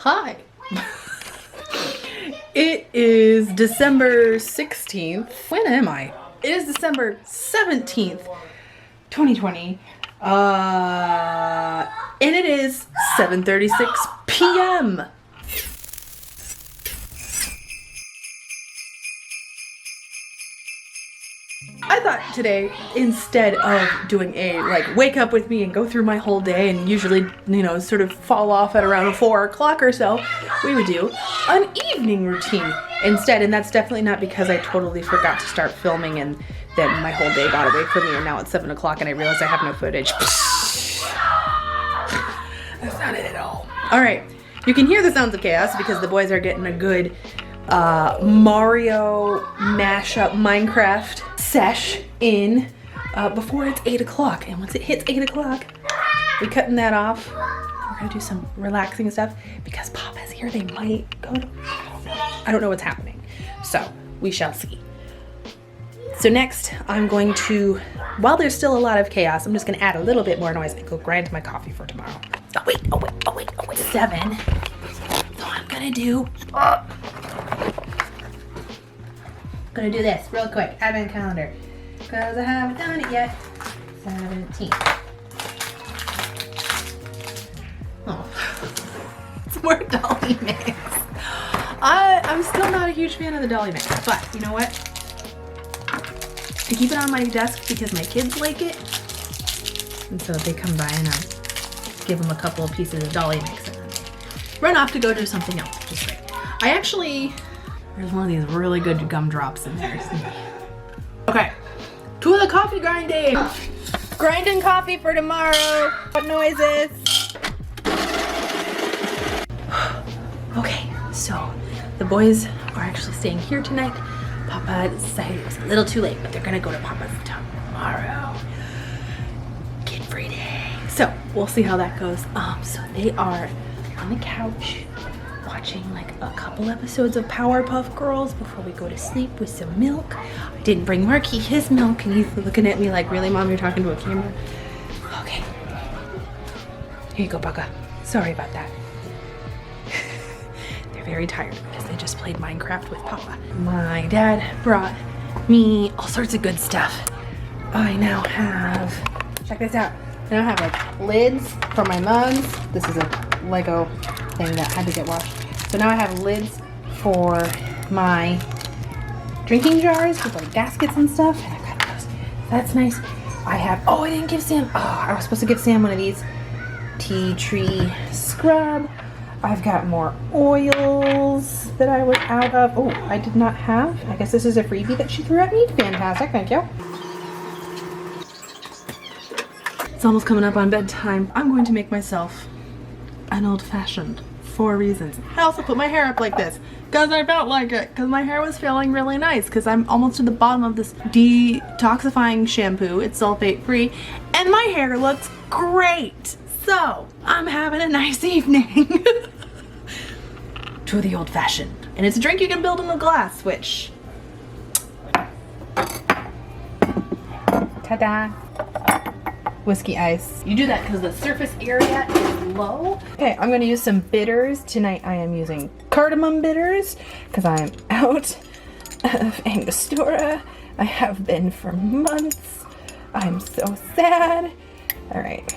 Hi. It is December 16th. When am I? It is December 17th, 2020. And it is 7:36 p.m. I thought today, instead of doing a wake up with me and go through my whole day and usually, sort of fall off at around 4 o'clock or so, we would do an evening routine instead. And that's definitely not because I totally forgot to start filming and then my whole day got away from me and now it's 7 o'clock and I realized I have no footage. That's not it at all. All right, you can hear the sounds of chaos because the boys are getting a good Mario mashup Minecraft sesh in before it's 8 o'clock. And once it hits 8 o'clock, we're cutting that off. We're gonna do some relaxing stuff because Papa's here. They might go to, I don't know what's happening. So we shall see. So next I'm going to, while there's still a lot of chaos, I'm just gonna add a little bit more noise and go grind my coffee for tomorrow. Oh wait, 7. So I'm gonna do, gonna do this real quick, advent calendar, because I haven't done it yet. 17. Oh, it's more dolly mix. I'm still not a huge fan of the dolly mix, but you know what? I keep it on my desk because my kids like it, and so if they come by and I give them a couple of pieces of dolly mix and then they run off to go do something else, which is great. I actually, there's one of these really good gumdrops in there. Okay, to the coffee grinding. Grinding coffee for tomorrow. What noises? Okay, so the boys are actually staying here tonight. Papa decided it was a little too late, but they're gonna go to Papa's tomorrow. Kid free day. So we'll see how that goes. So they are on the couch watching like a couple episodes of Powerpuff Girls before we go to sleep with some milk. I didn't bring Marky his milk and he's looking at me like, really, Mom, you're talking to a camera? Okay. Here you go, Bugga. Sorry about that. They're very tired because they just played Minecraft with Papa. My dad brought me all sorts of good stuff. I now have, check this out. I now have like lids for my mugs. This is a Lego thing that had to get washed. So now I have lids for my drinking jars with like gaskets and stuff. And I've got those. That's nice. I have, oh, I didn't give Sam, I was supposed to give Sam one of these tea tree scrub. I've got more oils that I was out of. Oh, I did not have. I guess this is a freebie that she threw at me. Fantastic, thank you. It's almost coming up on bedtime. I'm going to make myself an old-fashioned 4 reasons. I also put my hair up like this because I felt like it, because my hair was feeling really nice, because I'm almost to the bottom of this detoxifying shampoo. It's sulfate free and my hair looks great. So I'm having a nice evening. To the old-fashioned. And it's a drink you can build in the glass, which, ta-da. Whiskey ice. You do that because the surface area is low. Okay, I'm going to use some bitters. Tonight I am using cardamom bitters because I'm out of Angostura. I have been for months. I'm so sad. All right.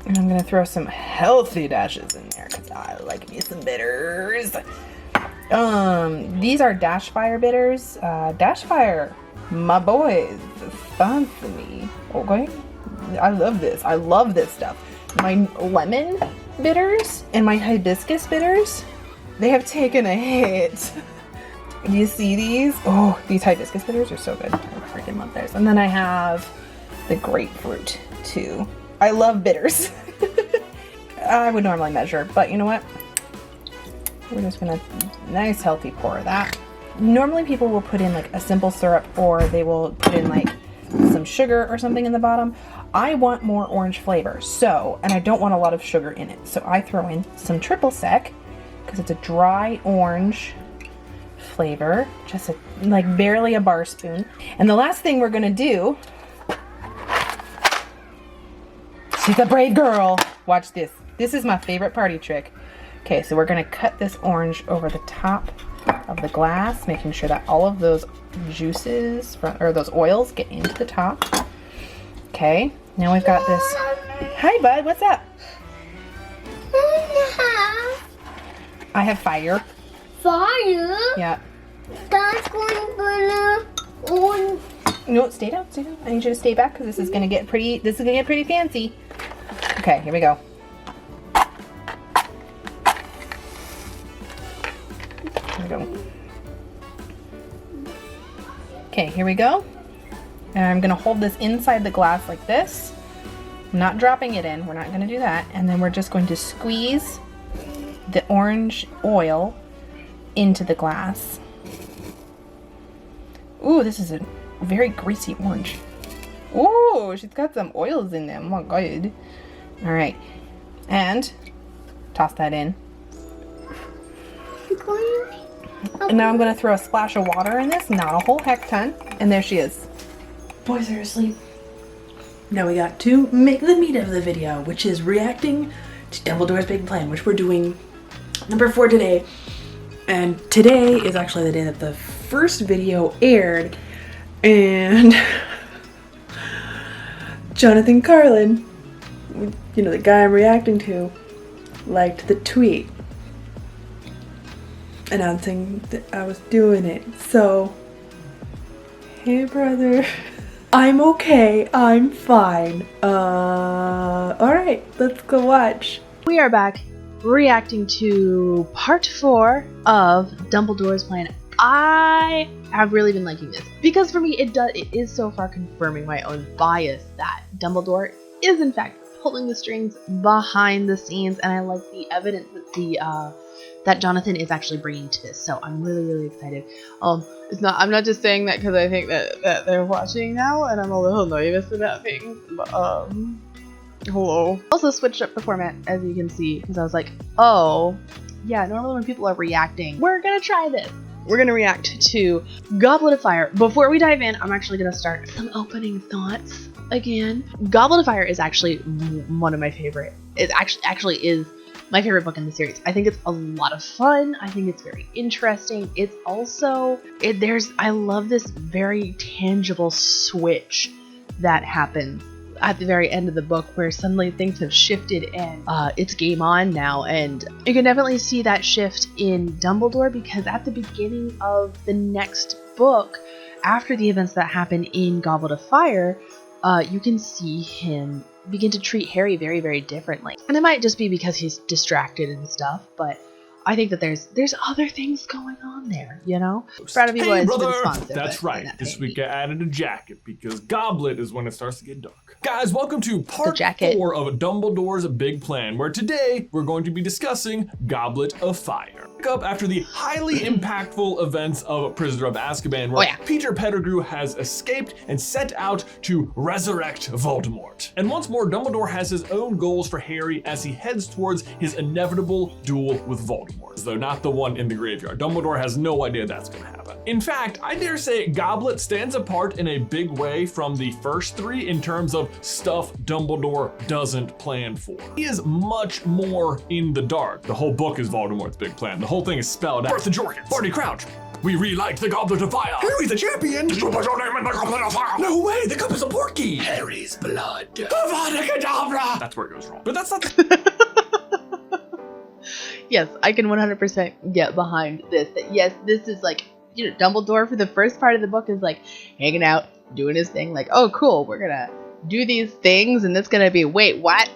And I'm going to throw some healthy dashes in there because I like me some bitters. These are Dashfire bitters. Dashfire, my boys, sponsor me. Okay. I love this. I love this stuff. My lemon bitters and my hibiscus bitters, they have taken a hit. Do you see these? Oh, these hibiscus bitters are so good. I freaking love those. And then I have the grapefruit too. I love bitters. I would normally measure, but you know what? We're just gonna nice healthy pour of that. Normally people will put in like a simple syrup or they will put in like some sugar or something in the bottom. I want more orange flavor, so, and I don't want a lot of sugar in it, so I throw in some triple sec because it's a dry orange flavor, just like barely a bar spoon. And the last thing we're gonna do, she's a brave girl. Watch this. This is my favorite party trick. Okay, so we're gonna cut this orange over the top of the glass, making sure that all of those juices, or those oils, get into the top. Okay, now we've got this. Hi, bud, what's up? I have fire. Fire? Yeah. That's going to on. No, stay down, stay down. I need you to stay back because this is gonna get pretty. This is gonna get pretty fancy. Okay, here we go. Here we go. Okay, here we go. And I'm gonna hold this inside the glass like this. I'm not dropping it in. We're not gonna do that. And then we're just going to squeeze the orange oil into the glass. Ooh, this is a very greasy orange. Ooh, she's got some oils in there. Oh my god. All right, and toss that in. And now I'm gonna throw a splash of water in this, not a whole heck ton. And there she is. Boys are asleep. Now we got to make the meat of the video, which is reacting to Dumbledore's big plan, which we're doing number 4 today. And today is actually the day that the first video aired, and Jonathan Carlin, you know, the guy I'm reacting to, liked the tweet announcing that I was doing it. So, hey brother, I'm okay, I'm fine. Alright, let's go watch. We are back reacting to part 4 of Dumbledore's plan. I have really been liking this because for me it is so far confirming my own bias that Dumbledore is in fact pulling the strings behind the scenes, and I like the evidence that that Jonathan is actually bringing to this. So I'm really excited. I'm not just saying that because I think that they're watching now and I'm a little nervous about things, but hello. Also switched up the format, as you can see, because I was like, oh yeah, normally when people are reacting, we're gonna try this. We're gonna react to Goblet of Fire. Before we dive in, I'm actually gonna start some opening thoughts again. Goblet of Fire is actually one of my favorite. It actually is my favorite book in the series. I think it's a lot of fun. I think it's very interesting. It's also I love this very tangible switch that happens at the very end of the book where suddenly things have shifted and it's game on now, and you can definitely see that shift in Dumbledore because at the beginning of the next book, after the events that happen in Goblet of Fire, you can see him begin to treat Harry very differently. And it might just be because he's distracted and stuff, but I think that there's other things going on there, you know? Proud of you boys for the sponsor. That's right. This week I added a jacket because Goblet is when it starts to get dark. Guys, welcome to part 4 of Dumbledore's Big Plan, where today we're going to be discussing Goblet of Fire. Pick up after the highly impactful events of Prisoner of Azkaban, where Peter Pettigrew has escaped and set out to resurrect Voldemort. And once more, Dumbledore has his own goals for Harry as he heads towards his inevitable duel with Voldemort, though not the one in the graveyard. Dumbledore has no idea that's gonna happen. In fact, I dare say Goblet stands apart in a big way from the first 3 in terms of stuff Dumbledore doesn't plan for. He is much more in the dark. The whole book is Voldemort's big plan. The whole thing is spelled out. Bertha Jorkins, Barty Crouch. We relight the Goblet of Fire. Harry's the champion. Did you put your name in the Goblet of Fire? No way, the cup is a porky. Harry's blood. Avada Kedavra. That's where it goes wrong. But that's not Yes, I can 100% get behind this. That yes, this is like, you know, Dumbledore for the first part of the book is like hanging out, doing his thing, like, oh cool, we're gonna do these things and it's gonna be, wait, what?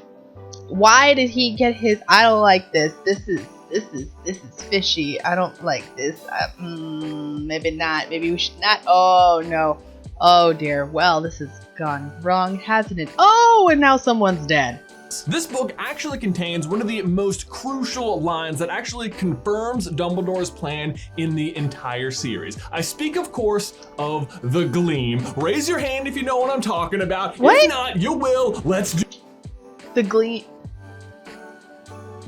Why did he get his, I don't like this. This is fishy. I don't like this. Maybe not. Maybe we should not. Oh no. Oh dear. Well, this has gone wrong, hasn't it? Oh, and now someone's dead. This book actually contains one of the most crucial lines that actually confirms Dumbledore's plan in the entire series. I speak, of course, of the Gleam. Raise your hand if you know what I'm talking about. What? If not, you will. Let's do The Gleam.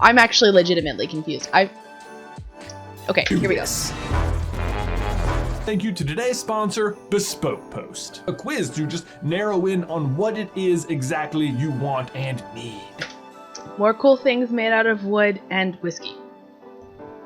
I'm actually legitimately confused. Okay, here we go. Thank you to today's sponsor, Bespoke Post. A quiz to just narrow in on what it is exactly you want and need. More cool things made out of wood and whiskey.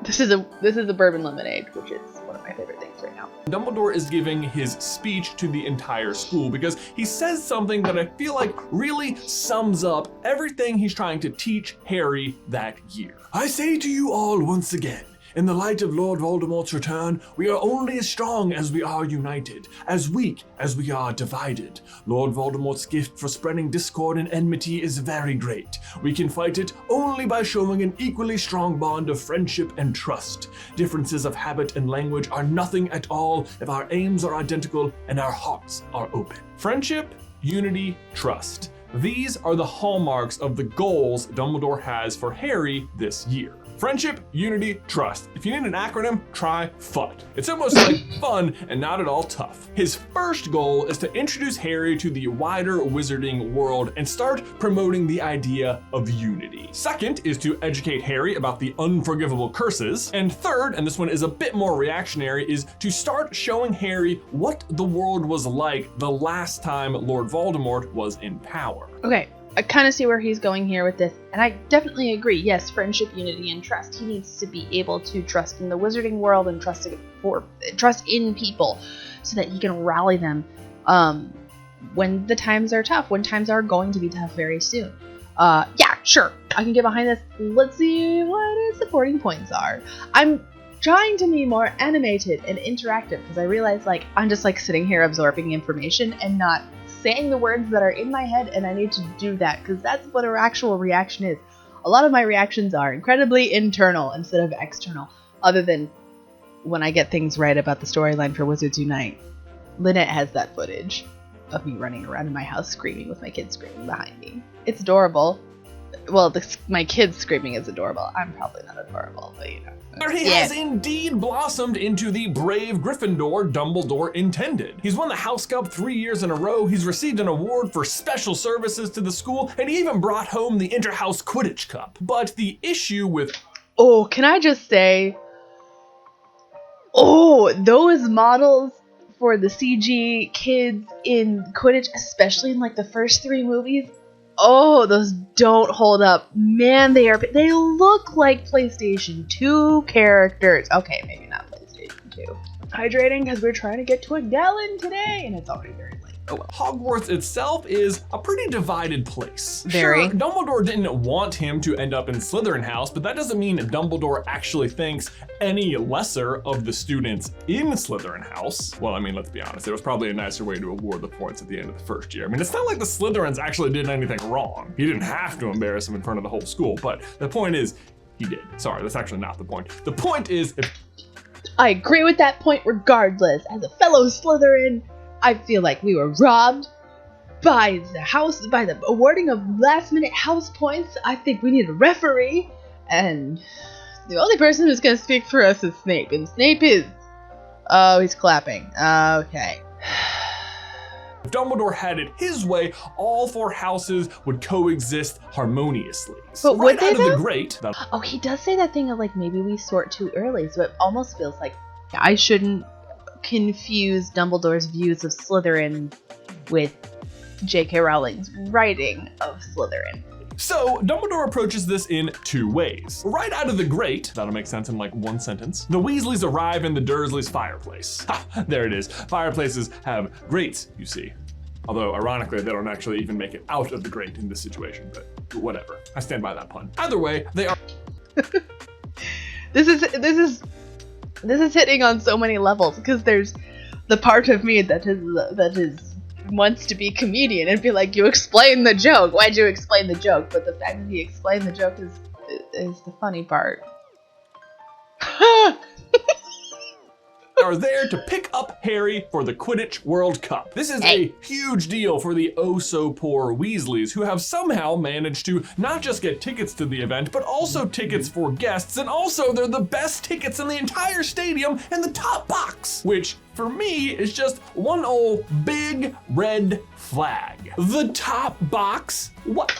This is a bourbon lemonade, which is one of my favorite things right now. Dumbledore is giving his speech to the entire school because he says something that I feel like really sums up everything he's trying to teach Harry that year. I say to you all once again, in the light of Lord Voldemort's return, we are only as strong as we are united, as weak as we are divided. Lord Voldemort's gift for spreading discord and enmity is very great. We can fight it only by showing an equally strong bond of friendship and trust. Differences of habit and language are nothing at all if our aims are identical and our hearts are open. Friendship, unity, trust. These are the hallmarks of the goals Dumbledore has for Harry this year. Friendship, unity, trust. If you need an acronym, try FUD. It's almost like fun and not at all tough. His first goal is to introduce Harry to the wider wizarding world and start promoting the idea of unity. Second is to educate Harry about the unforgivable curses. And third, and this one is a bit more reactionary, is to start showing Harry what the world was like the last time Lord Voldemort was in power. Okay. I kind of see where he's going here with this, and I definitely agree. Yes, friendship, unity, and trust. He needs to be able to trust in the wizarding world and trust in people so that he can rally them when the times are tough, when times are going to be tough very soon. Yeah, sure, I can get behind this. Let's see what his supporting points are. I'm trying to be more animated and interactive because I realize I'm just sitting here absorbing information and not saying the words that are in my head, and I need to do that because that's what our actual reaction is. A lot of my reactions are incredibly internal instead of external, other than when I get things right about the storyline for Wizards Unite. Lynette has that footage of me running around in my house screaming with my kids screaming behind me. It's adorable. Well, my kids screaming is adorable. I'm probably not adorable, but you know. He has indeed blossomed into the brave Gryffindor Dumbledore intended. He's won the House Cup 3 years in a row, he's received an award for special services to the school, and he even brought home the Inter-House Quidditch Cup. But the issue with... Oh, can I just say... Oh, those models for the CG kids in Quidditch, especially in the first 3 movies, oh, those don't hold up. Man, they look like PlayStation 2 characters. Okay, maybe not PlayStation 2. Hydrating because we're trying to get to a gallon today, and it's already very late. Oh well. Hogwarts itself is a pretty divided place. Very. Sure, Dumbledore didn't want him to end up in Slytherin House, but that doesn't mean Dumbledore actually thinks any lesser of the students in Slytherin House. Well, I mean, let's be honest, there was probably a nicer way to award the points at the end of the first year. I mean, it's not like the Slytherins actually did anything wrong. He didn't have to embarrass him in front of the whole school, but the point is, he did. Sorry, that's actually not the point. The point is, I agree with that point regardless. As a fellow Slytherin, I feel like we were robbed by the awarding of last-minute house points. I think we need a referee, and the only person who's going to speak for us is Snape, and Snape is... Oh, he's clapping. Okay. if Dumbledore had it his way, all 4 houses would coexist harmoniously. But right would they out of though? the Great. Oh, he does say that thing of maybe we sort too early, so it almost feels like I shouldn't confuse Dumbledore's views of Slytherin with J.K. Rowling's writing of Slytherin. So, Dumbledore approaches this in 2 ways. Right out of the Great, that'll make sense in 1 sentence, the Weasleys arrive in the Dursleys' fireplace. Ha, there it is. Fireplaces have grates, you see. Although, ironically, they don't actually even make it out of the grate in this situation, but whatever. I stand by that pun. Either way, they are... This is hitting on so many levels, because there's the part of me that is wants to be comedian and be like, you explain the joke. Why'd you explain the joke? But the fact that he explained the joke is the funny part. are there to pick up Harry for the Quidditch World Cup. This is a huge deal for the oh-so-poor Weasleys, who have somehow managed to not just get tickets to the event, but also tickets for guests, and also they're the best tickets in the entire stadium in the top box, which for me is just one old big red flag. The top box? What?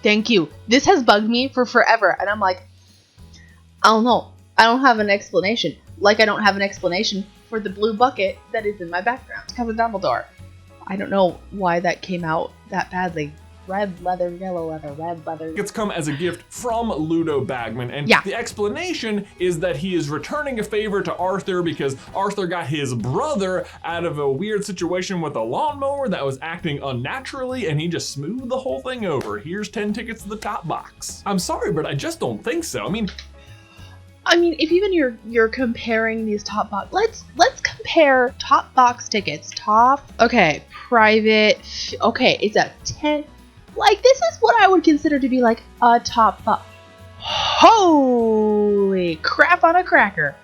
Thank you. This has bugged me for forever, and I'm like, I don't know. I don't have an explanation. Like I don't have an explanation for the blue bucket that is in my background. It's because of Dumbledore. I don't know why that came out that badly, red leather, yellow leather, red leather. It's come as a gift from Ludo Bagman, and the explanation is that he is returning a favor to Arthur because Arthur got his brother out of a weird situation with a lawnmower that was acting unnaturally, and he just smoothed the whole thing over. Here's 10 tickets to the top box. I'm sorry, but I just don't think so. I mean, if even you're comparing these top box, let's compare top box tickets. Private. Okay, it's a 10. Like, this is what I would consider to be like a top box. Holy crap on a cracker.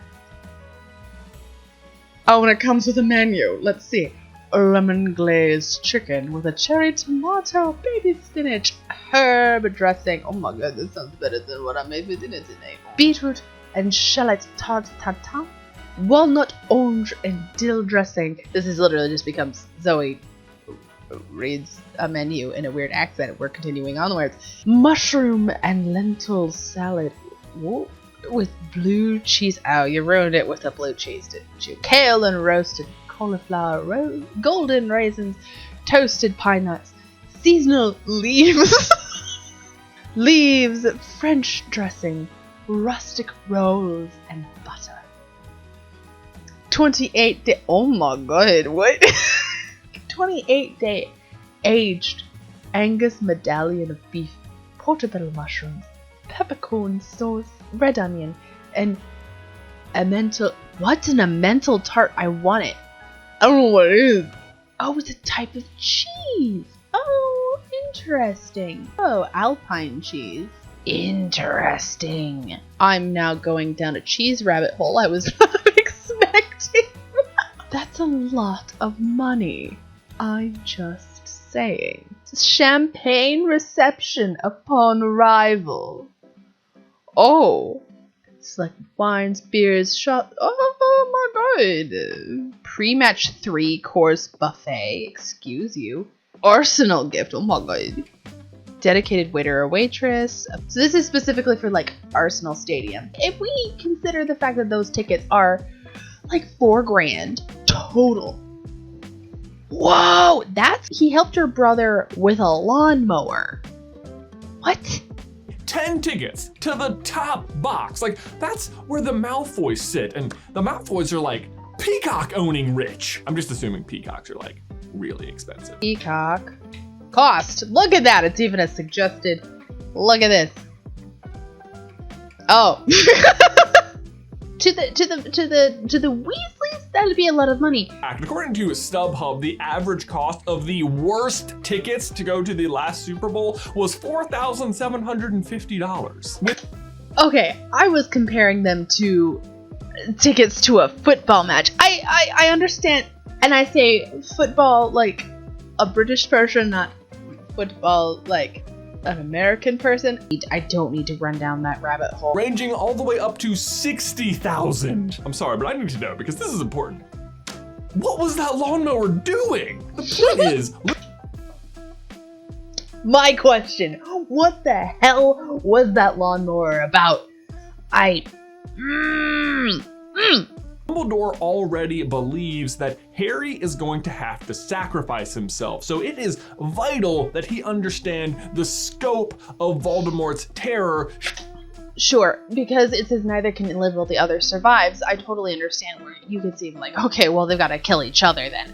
Oh, and it comes with a menu. Let's see. A lemon glazed chicken with a cherry tomato, baby spinach, herb dressing. Oh my god, this sounds better than what I made for dinner today. Beetroot and shallot tart tatin, walnut, orange, and dill dressing. This is literally just becomes Zoe reads a menu in a weird accent. We're continuing onwards. Mushroom and lentil salad. Whoa. With blue cheese. Oh, you ruined it with the blue cheese, didn't you? Kale and roasted cauliflower, golden raisins, toasted pine nuts, seasonal leaves, French dressing, rustic rolls, and butter. 28-day. Oh my god, what? 28-day aged Angus medallion of beef, portobello mushrooms, peppercorn sauce, red onion, and emmental. What's an emmental tart? I want it. I don't know what it is. Oh, it's a type of cheese. Oh, interesting. Oh, alpine cheese. Interesting. I'm now going down a cheese rabbit hole I was not expecting. That's a lot of money. I'm just saying. Champagne reception upon arrival. Oh. Select wines, beers, shots. Oh my god. Pre-match 3-course buffet. Excuse you. Arsenal gift. Oh my god. Dedicated waiter or waitress. So this is specifically for like Arsenal Stadium. If we consider the fact that those tickets are like $4,000 total. Whoa, he helped your brother with a lawnmower. What? 10 tickets to the top box. Like, that's where the Malfoys sit, and the Malfoys are like peacock owning rich. I'm just assuming peacocks are like really expensive. Peacock. Cost. Look at that. It's even a suggested. Look at this. Oh. to the Weasleys, that'd be a lot of money. According to StubHub, the average cost of the worst tickets to go to the last Super Bowl was $4,750. Okay, I was comparing them to tickets to a football match. I understand, and I say football like a British person, not football like an American person. I don't need to run down that rabbit hole. Ranging all the way up to $60,000. I'm sorry, but I need to know because this is important. What was that lawnmower doing? The point is... My question, what the hell was that lawnmower about? Dumbledore already believes that Harry is going to have to sacrifice himself, so it is vital that he understand the scope of Voldemort's terror. Sure, because it says neither can live while the other survives. I totally understand where you could seem like, okay, well, they've got to kill each other then.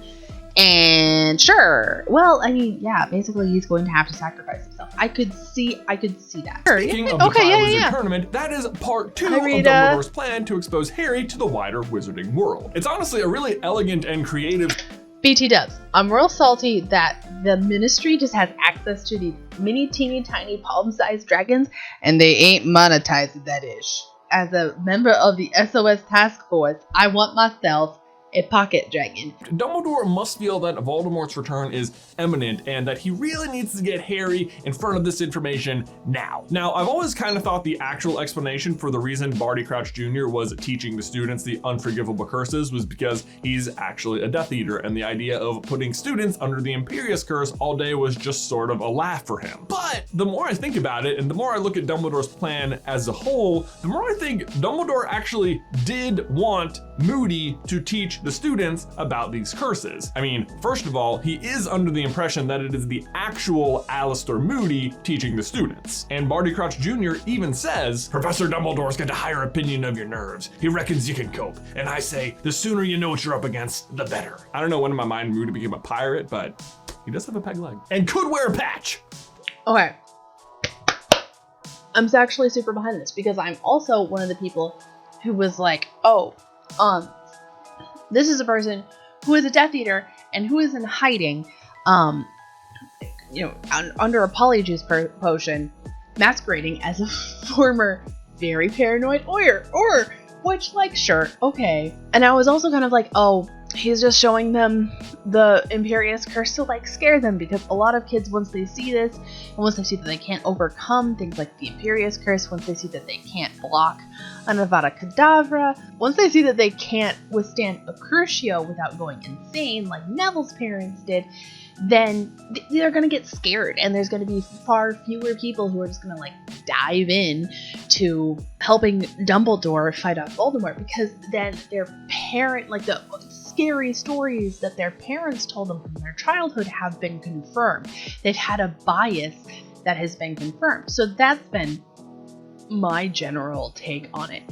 And sure, well, I mean, yeah, basically he's going to have to sacrifice himself. I could see that. Speaking of the Triwizard Tournament, that is part 2 of Dumbledore's plan to expose Harry to the wider wizarding world. It's honestly a really elegant and creative... BT dubs. I'm real salty that the Ministry just has access to these mini teeny tiny palm-sized dragons and they ain't monetizing that ish. As a member of the SOS task force, I want myself a pocket dragon. Dumbledore must feel that Voldemort's return is imminent and that he really needs to get Harry in front of this information now. Now, I've always kind of thought the actual explanation for the reason Barty Crouch Jr. was teaching the students the unforgivable curses was because he's actually a Death Eater, and the idea of putting students under the Imperius Curse all day was just sort of a laugh for him. But the more I think about it, and the more I look at Dumbledore's plan as a whole, the more I think Dumbledore actually did want Moody to teach the students about these curses. I mean, first of all, he is under the impression that it is the actual Alastor Moody teaching the students. And Barty Crouch Jr. even says, Professor Dumbledore's got a higher opinion of your nerves. He reckons you can cope. And I say, the sooner you know what you're up against, the better. I don't know when in my mind Moody became a pirate, but he does have a peg leg. And could wear a patch. Okay. I'm actually super behind this because I'm also one of the people who was like, oh, this is a person who is a Death Eater and who is in hiding, under a polyjuice potion, masquerading as a former very paranoid or which, like, sure, okay. And I was also kind of like, oh, he's just showing them the Imperious Curse to, like, scare them, because a lot of kids, once they see this, and once they see that they can't overcome things like the Imperious Curse, once they see that they can't block an Avada Kedavra, once they see that they can't withstand a Crucio without going insane, like Neville's parents did, then they're gonna get scared, and there's gonna be far fewer people who are just gonna, like, dive in to helping Dumbledore fight off Voldemort, because then their parent, like, the scary stories that their parents told them from their childhood have been confirmed. They've had a bias that has been confirmed. So that's been my general take on it.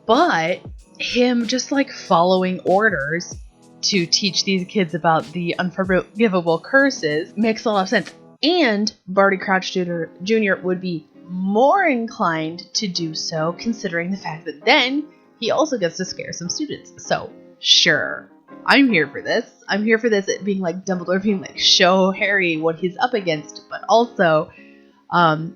But him just, like, following orders to teach these kids about the unforgivable curses makes a lot of sense. And Barty Crouch Jr. would be more inclined to do so, considering the fact that then he also gets to scare some students. So, sure, I'm here for this. I'm here for this, it being like Dumbledore being like, show Harry what he's up against, but also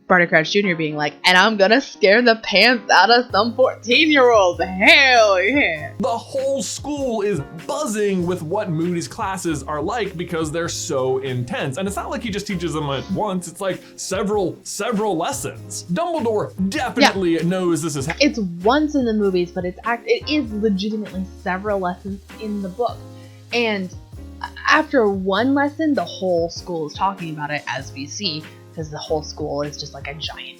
Barty Crouch Jr. being like, and I'm gonna scare the pants out of some 14-year-old. Hell yeah. The whole school is buzzing with what Moody's classes are like because they're so intense. And it's not like he just teaches them at once, it's like several lessons. Dumbledore definitely knows this is It's once in the movies, but it is legitimately several lessons in the book. And after one lesson, the whole school is talking about it, as we see, because the whole school is just like a giant,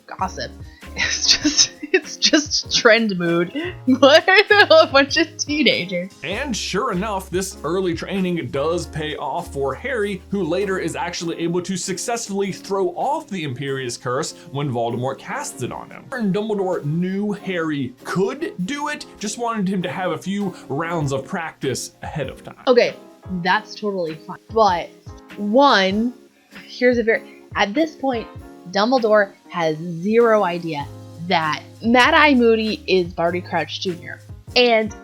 gossip. It's just trend mood, but a bunch of teenagers. And sure enough, this early training does pay off for Harry, who later is actually able to successfully throw off the Imperious Curse when Voldemort casts it on him. And Dumbledore knew Harry could do it, just wanted him to have a few rounds of practice ahead of time. Okay, that's totally fine. But one, at this point, Dumbledore has zero idea that Mad-Eye Moody is Barty Crouch Jr. And,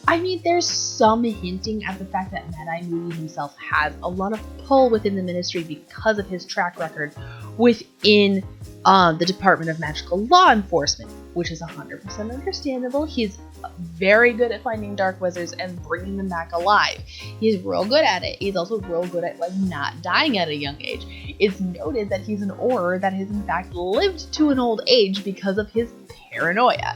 I mean, there's some hinting at the fact that Mad-Eye Moody himself has a lot of pull within the Ministry because of his track record within the Department of Magical Law Enforcement, which is 100% understandable. He's very good at finding dark wizards and bringing them back alive. He's real good at it. He's also real good at, like, not dying at a young age. It's noted that he's an Auror that has in fact lived to an old age because of his paranoia.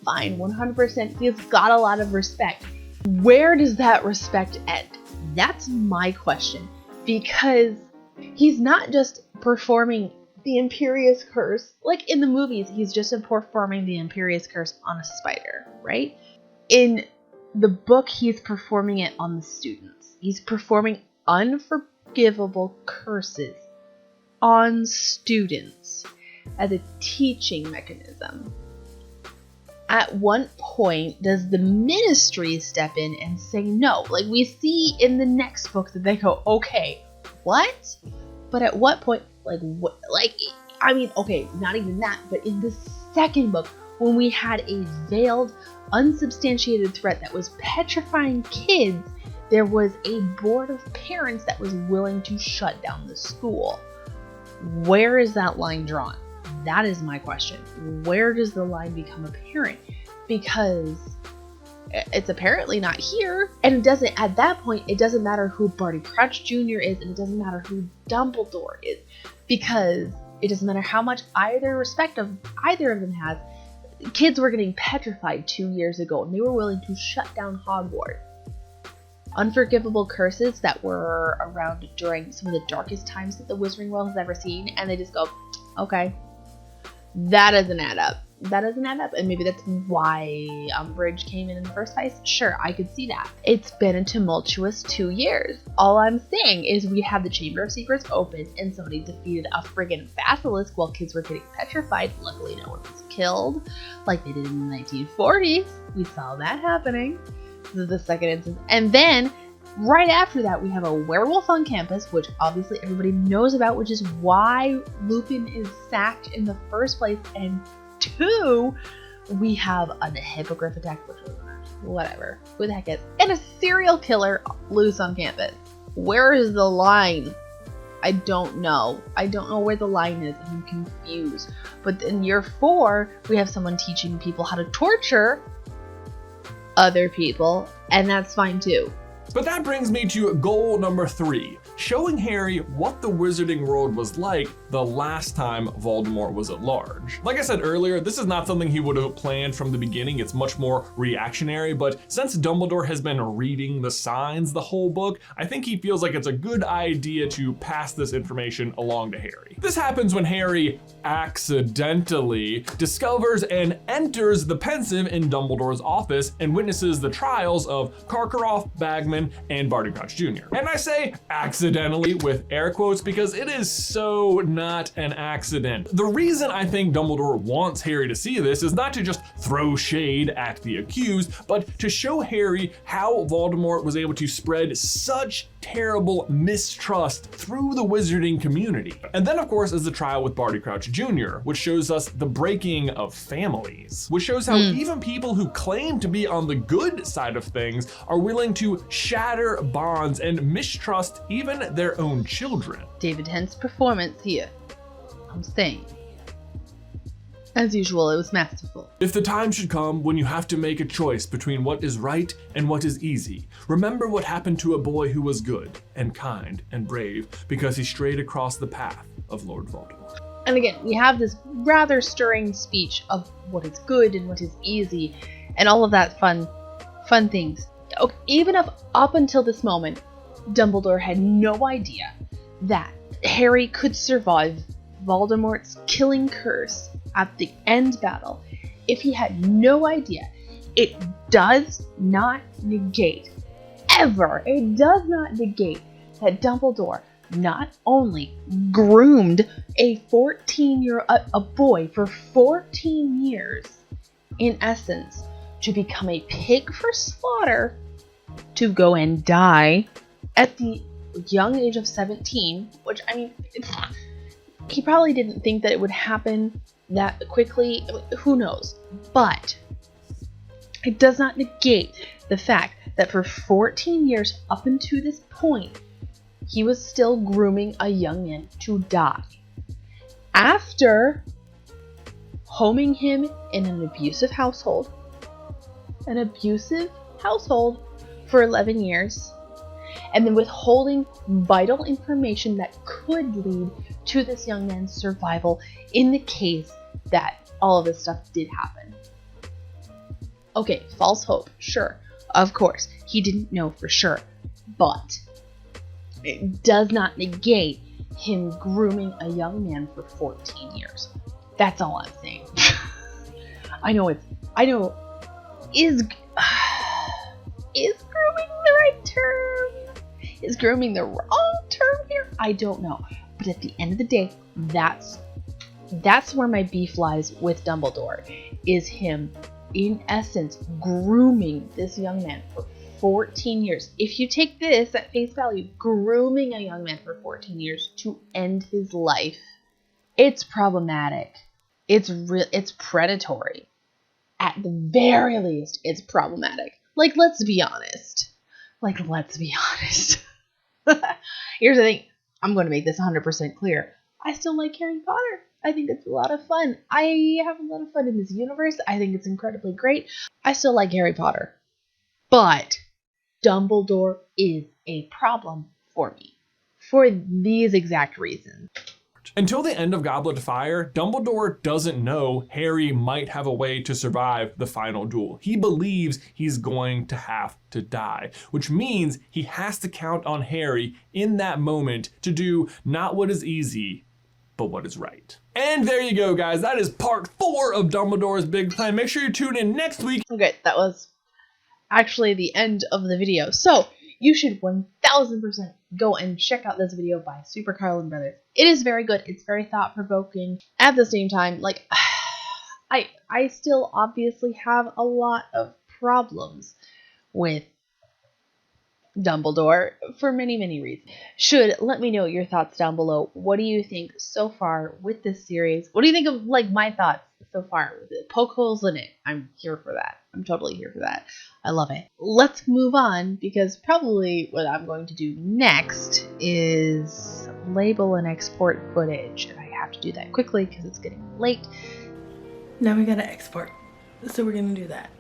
Fine, 100%. He's got a lot of respect. Where does that respect end? That's my question. Because he's not just performing the Imperious Curse, like in the movies, he's just performing the Imperious Curse on a spider, right? In the book, he's performing it on the students. He's performing unforgivable curses on students as a teaching mechanism. At what point does the Ministry step in and say no? Like we see in the next book that they go, okay, what? But at what point, okay, not even that, but in the second book, when we had a veiled, unsubstantiated threat that was petrifying kids, there was a board of parents that was willing to shut down the school. Where is that line drawn? That is my question. Where does the line become apparent? Because it's apparently not here, and it doesn't, at that point, it doesn't matter who Barty Crouch Jr. is, and it doesn't matter who Dumbledore is, because it doesn't matter how much respect of either of them has. Kids were getting petrified 2 years ago, and they were willing to shut down Hogwarts. Unforgivable curses that were around during some of the darkest times that the Wizarding World has ever seen, and they just go, okay, that doesn't add up. that doesn't add up. And maybe that's why Umbridge came in the first place. Sure, I could see that. It's been a tumultuous 2 years. All I'm saying is we had the Chamber of Secrets open and somebody defeated a friggin' basilisk while kids were getting petrified. Luckily no one was killed like they did in the 1940s. We saw that happening. This is the second instance. And then right after that, we have a werewolf on campus, which obviously everybody knows about, which is why Lupin is sacked in the first place. And 2, we have a hippogriff attack, which was whatever. Who the heck is? And a serial killer loose on campus. Where is the line? I don't know. I don't know where the line is. I'm confused. But in year 4, we have someone teaching people how to torture other people, and that's fine too. But that brings me to goal number 3, showing Harry what the wizarding world was like the last time Voldemort was at large. Like I said earlier, this is not something he would have planned from the beginning. It's much more reactionary, but since Dumbledore has been reading the signs the whole book, I think he feels like it's a good idea to pass this information along to Harry. This happens when Harry accidentally discovers and enters the pensive in Dumbledore's office and witnesses the trials of Karkaroff, Bagman, and Barty Crouch Jr. And I say accidentally with air quotes because it is so not an accident. The reason I think Dumbledore wants Harry to see this is not to just throw shade at the accused, but to show Harry how Voldemort was able to spread such terrible mistrust through the wizarding community. And then of course is the trial with Barty Crouch Jr., which shows us the breaking of families, which shows how even people who claim to be on the good side of things are willing to shatter bonds and mistrust even their own children. David Tennant's performance here, I'm saying, as usual, it was masterful. If the time should come when you have to make a choice between what is right and what is easy, remember what happened to a boy who was good and kind and brave because he strayed across the path of Lord Voldemort. And again, we have this rather stirring speech of what is good and what is easy and all of that fun things. Okay, even if up until this moment, Dumbledore had no idea that Harry could survive Voldemort's killing curse at the end battle, if he had no idea, it does not negate, it does not negate that Dumbledore not only groomed a boy for 14 years, in essence, to become a pig for slaughter, to go and die at the young age of 17, which, I mean, he probably didn't think that it would happen that quickly. Who knows? But it does not negate the fact that for 14 years up until this point, he was still grooming a young man to die. After homing him in an abusive household for 11 years, and then withholding vital information that could lead to this young man's survival in the case that all of this stuff did happen. Okay, false hope, sure, of course, he didn't know for sure, but it does not negate him grooming a young man for 14 years. That's all I'm saying. Is grooming the right term? Is grooming the wrong term here? I don't know. But at the end of the day, that's where my beef lies with Dumbledore, is him, in essence, grooming this young man for 14 years. If you take this at face value, grooming a young man for 14 years to end his life, it's problematic. It's predatory. At the very least, it's problematic. Let's be honest. Here's the thing. I'm going to make this 100% clear. I still like Harry Potter. I think it's a lot of fun. I have a lot of fun in this universe. I think it's incredibly great. I still like Harry Potter. But Dumbledore is a problem for me. For these exact reasons. Until the end of Goblet of Fire, Dumbledore doesn't know Harry might have a way to survive the final duel. He believes he's going to have to die, which means he has to count on Harry in that moment to do not what is easy, but what is right. And there you go, guys. That is part 4 of Dumbledore's big plan. Make sure you tune in next week. Okay, that was actually the end of the video. So you should 1000% go and check out this video by Super Carlin Brothers. It is very good. It's very thought-provoking. At the same time, like, I still obviously have a lot of problems with Dumbledore for many, many reasons. Let me know your thoughts down below. What do you think so far with this series? What do you think of, like, my thoughts so far with it? Poke holes in it. I'm here for that. I'm totally here for that. I love it. Let's move on, because probably what I'm going to do next is label and export footage. And I have to do that quickly because it's getting late. Now we gotta export. So we're gonna do that.